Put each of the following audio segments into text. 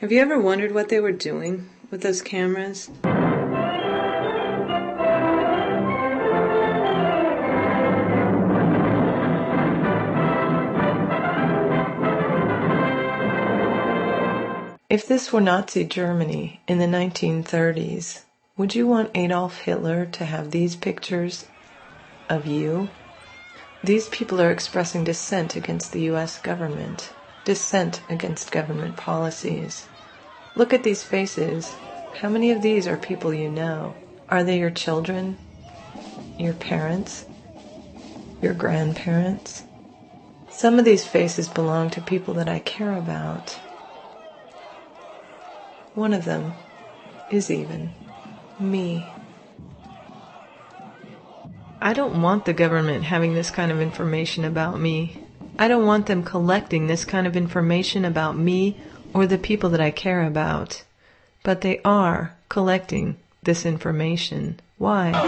Have you ever wondered what they were doing with those cameras? If this were Nazi Germany in the 1930s, would you want Adolf Hitler to have these pictures of you? These people are expressing dissent against the U.S. government, dissent against government policies. Look at these faces. How many of these are people you know? Are they your children? Your parents? Your grandparents? Some of these faces belong to people that I care about. One of them is even me. I don't want the government having this kind of information about me. I don't want them collecting this kind of information about me or the people that I care about. But they are collecting this information. Why? Right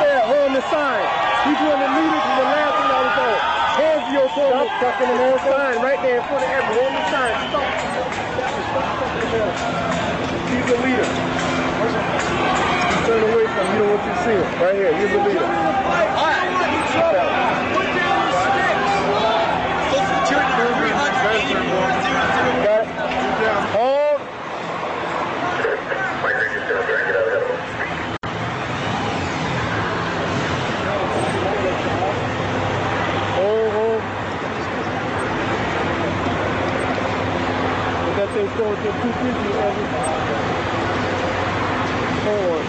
there, hold the sign. He's one of the leaders from the last thing I was on. Hold your phone. Stop in the sign right there in front of everyone. Hold the sign. Stop. He's the leader. Turn away from you, don't want you to see him. Right here, he's the leader. Hold. Hold. But that thing's going to 250 every forward.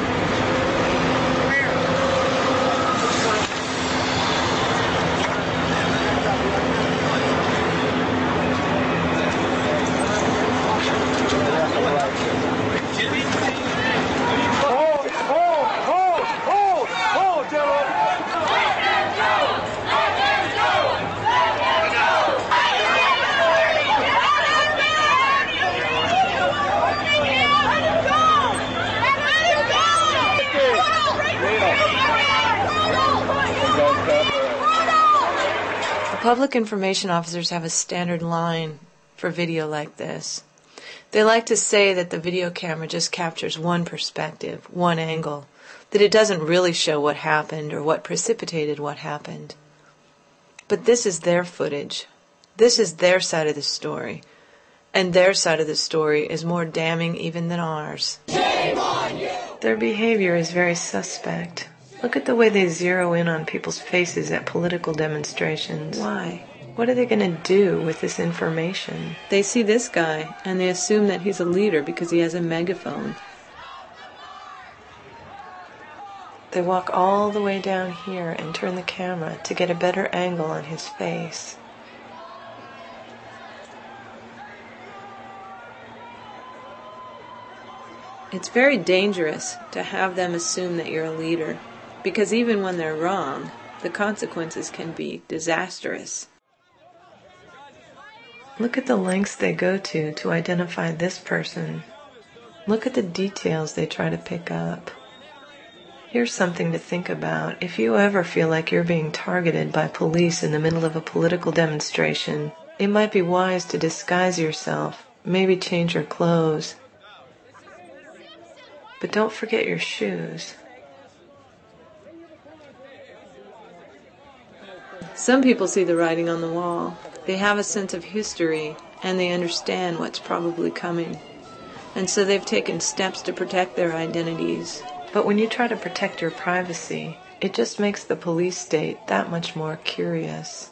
Public information officers have a standard line for video like this. They like to say that the video camera just captures one perspective, one angle, that it doesn't really show what happened or what precipitated what happened. But this is their footage. This is their side of the story. And their side of the story is more damning even than ours. Shame on you! Their behavior is very suspect. Look at the way they zero in on people's faces at political demonstrations. Why? What are they going to do with this information? They see this guy, and they assume that he's a leader because he has a megaphone. They walk all the way down here and turn the camera to get a better angle on his face. It's very dangerous to have them assume that you're a leader, because even when they're wrong, the consequences can be disastrous. Look at the lengths they go to identify this person. Look at the details they try to pick up. Here's something to think about. If you ever feel like you're being targeted by police in the middle of a political demonstration, it might be wise to disguise yourself, maybe change your clothes. But don't forget your shoes. Some people see the writing on the wall. They have a sense of history, and they understand what's probably coming. And so they've taken steps to protect their identities. But when you try to protect your privacy, it just makes the police state that much more curious.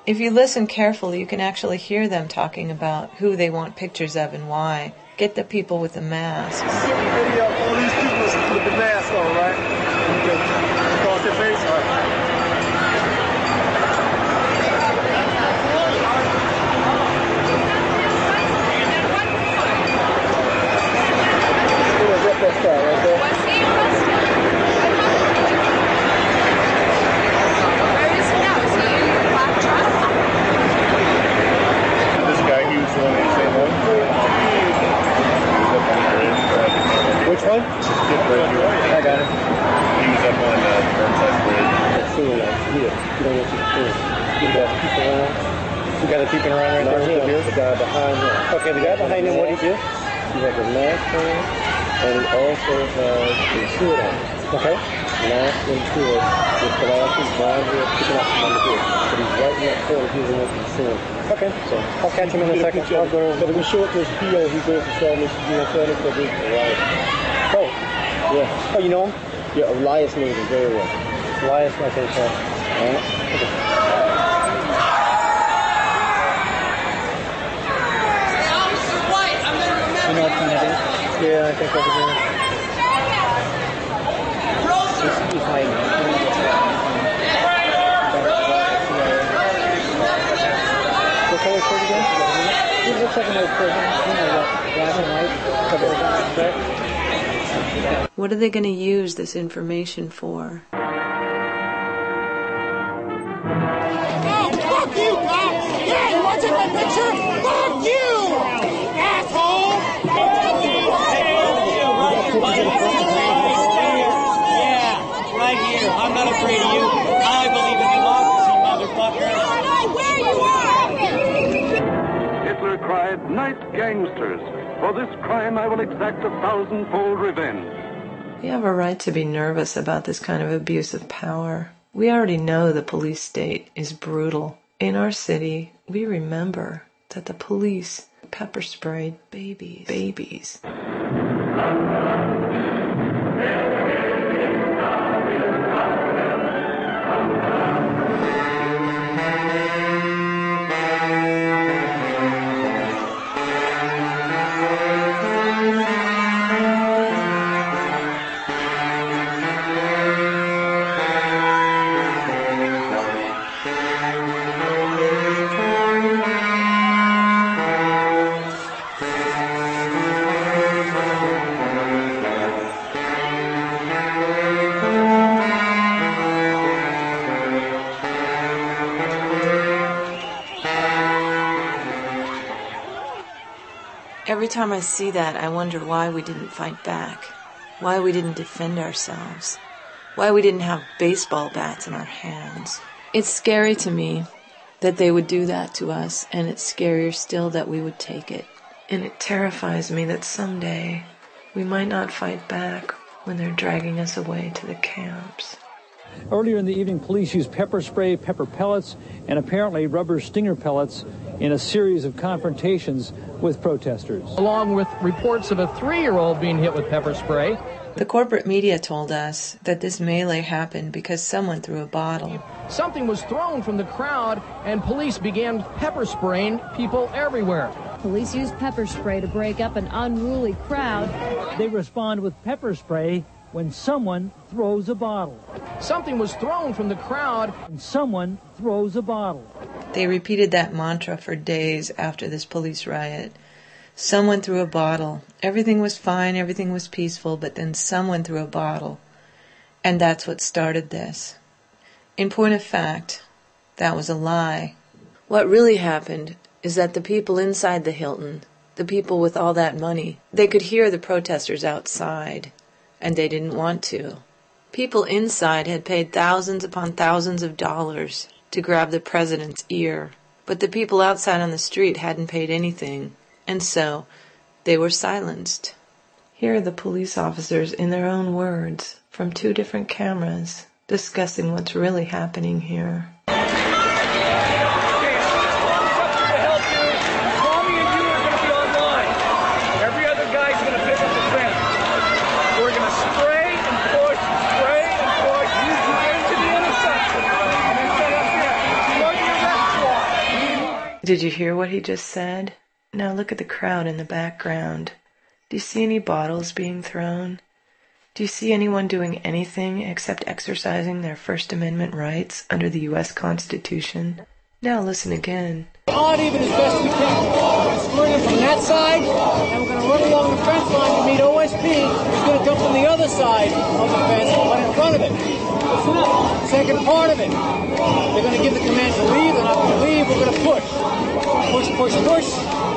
If you listen carefully, you can actually hear them talking about who they want pictures of and why. Get the people with the masks. Video of all these people with the mask on, right? Across their face, right? Which one? I got it. He was up on the Burnside Bridge. Let's see, here. You don't want to see the people around. The guy that's peeping around right there? The guy behind him. Okay, the guy behind him, what he did? He has a mask on, and he also has a suit on. Okay. Mask and suit with glasses, blonde hair, sticking out from under here. But he's right in that corner, he's the one who can see him. Okay, so I'll catch him in a second. I'll go. But if we show it to his PO, he goes to sell Mr. Giancarlo for the Elias. Oh, yeah. Oh, you know him? Yeah, Elias knows him very well. Elias, I think so. All right. Okay. You know what kind of it is? Yeah, I think over here. He's hiding. What color is it again? It looks like an old prison. You know, black and white. Couple of guys back. What are they going to use this information for? Oh, fuck you, cops! Yeah, you want to take my picture? Fuck you! Asshole! Yeah, right here. I'm not afraid of you. I believe in democracy, motherfucker. I know where you are! Hitler cried, "Night, gangsters! For this crime I will exact 1,000-fold revenge." We have a right to be nervous about this kind of abuse of power. We already know the police state is brutal. In our city, we remember that the police pepper sprayed babies. Every time I see that, I wonder why we didn't fight back, why we didn't defend ourselves, why we didn't have baseball bats in our hands. It's scary to me that they would do that to us, and it's scarier still that we would take it. And it terrifies me that someday we might not fight back when they're dragging us away to the camps. Earlier in the evening, police used pepper spray, pepper pellets, and apparently rubber stinger pellets in a series of confrontations with protesters. Along with reports of a 3-year-old being hit with pepper spray. The corporate media told us that this melee happened because someone threw a bottle. Something was thrown from the crowd, and police began pepper spraying people everywhere. Police used pepper spray to break up an unruly crowd. They respond with pepper spray when someone throws a bottle. Something was thrown from the crowd. And someone throws a bottle. They repeated that mantra for days after this police riot. Someone threw a bottle. Everything was fine, everything was peaceful, but then someone threw a bottle. And that's what started this. In point of fact, that was a lie. What really happened is that the people inside the Hilton, the people with all that money, they could hear the protesters outside, and they didn't want to. People inside had paid thousands upon thousands of dollars to grab the president's ear, but the people outside on the street hadn't paid anything, and so they were silenced. Here are the police officers in their own words, from 2 different cameras, discussing what's really happening here. Did you hear what he just said? Now look at the crowd in the background. Do you see any bottles being thrown? Do you see anyone doing anything except exercising their First Amendment rights under the U.S. Constitution? Now listen again. Odd even as best we can. We're going to spring him from that side, and we're going to run along the fence line to meet OSP, who's going to come from the other side of the fence, but in front of it. Listen up. Second part of it, they're going to give the command to leave. They're not going to leave. We're going to push. Push, push, push.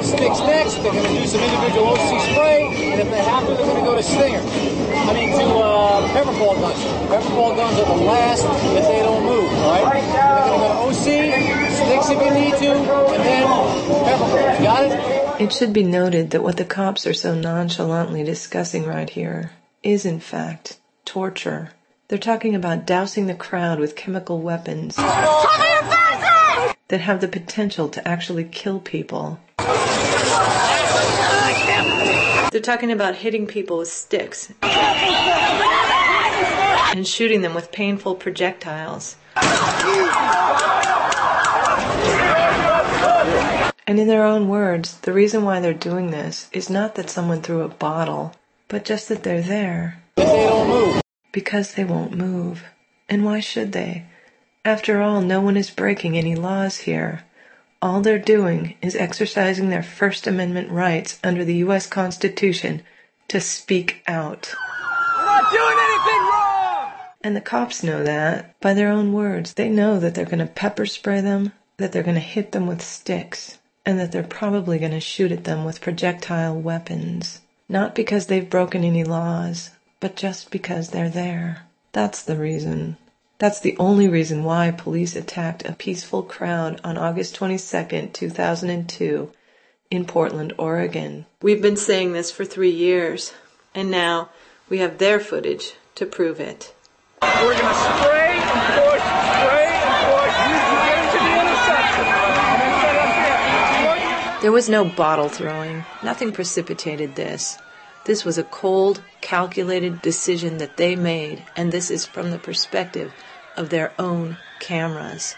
Sticks next. They're going to do some individual OC spray, and if they have to, they're going to go to Stinger. To pepper-ball guns. Pepper-ball guns are the last that they don't move, all right? They're going to go to OC, sticks if you need to, and then pepper-balls. Got it? It should be noted that what the cops are so nonchalantly discussing right here is, in fact, torture. They're talking about dousing the crowd with chemical weapons that have the potential to actually kill people. They're talking about hitting people with sticks and shooting them with painful projectiles. And in their own words, the reason why they're doing this is not that someone threw a bottle, but just that they're there. They don't move. Because they won't move. And why should they? After all, no one is breaking any laws here. All they're doing is exercising their First Amendment rights under the U.S. Constitution to speak out. We're not doing anything wrong! And the cops know that by their own words. They know that they're going to pepper spray them, that they're going to hit them with sticks, and that they're probably going to shoot at them with projectile weapons. Not because they've broken any laws, but just because they're there. That's the reason. That's the only reason why police attacked a peaceful crowd on August 22nd, 2002 in Portland, Oregon. We've been saying this for 3 years, and now we have their footage to prove it. We're going to spray and push, spray and push. You get into the intersection. And then set up here. There was no bottle throwing. Nothing precipitated this. This was a cold, calculated decision that they made, and this is from the perspective of their own cameras.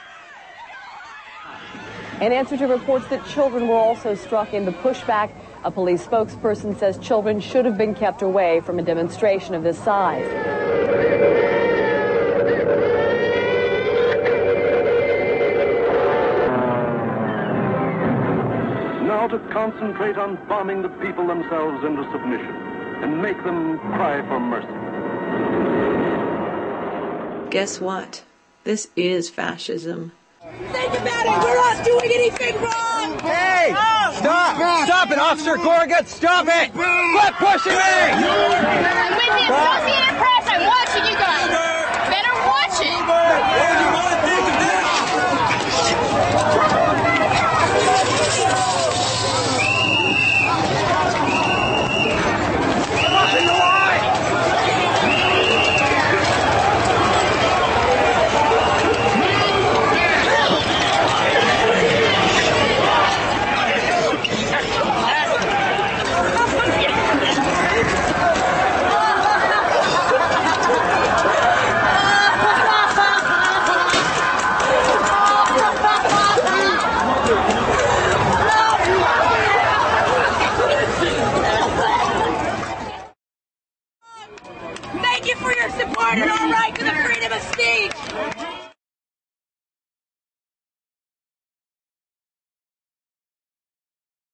In answer to reports that children were also struck in the pushback, a police spokesperson says children should have been kept away from a demonstration of this size. Now to concentrate on bombing the people themselves into submission and make them cry for mercy. Guess what? This is fascism. Think about it. We're not doing anything wrong. Hey! Stop! Stop it, Officer Corrigan! Stop it! Quit pushing me! I'm with the Associated Press. I'm watching you guys. Better watch it. Thank you for your support and our right to the freedom of speech.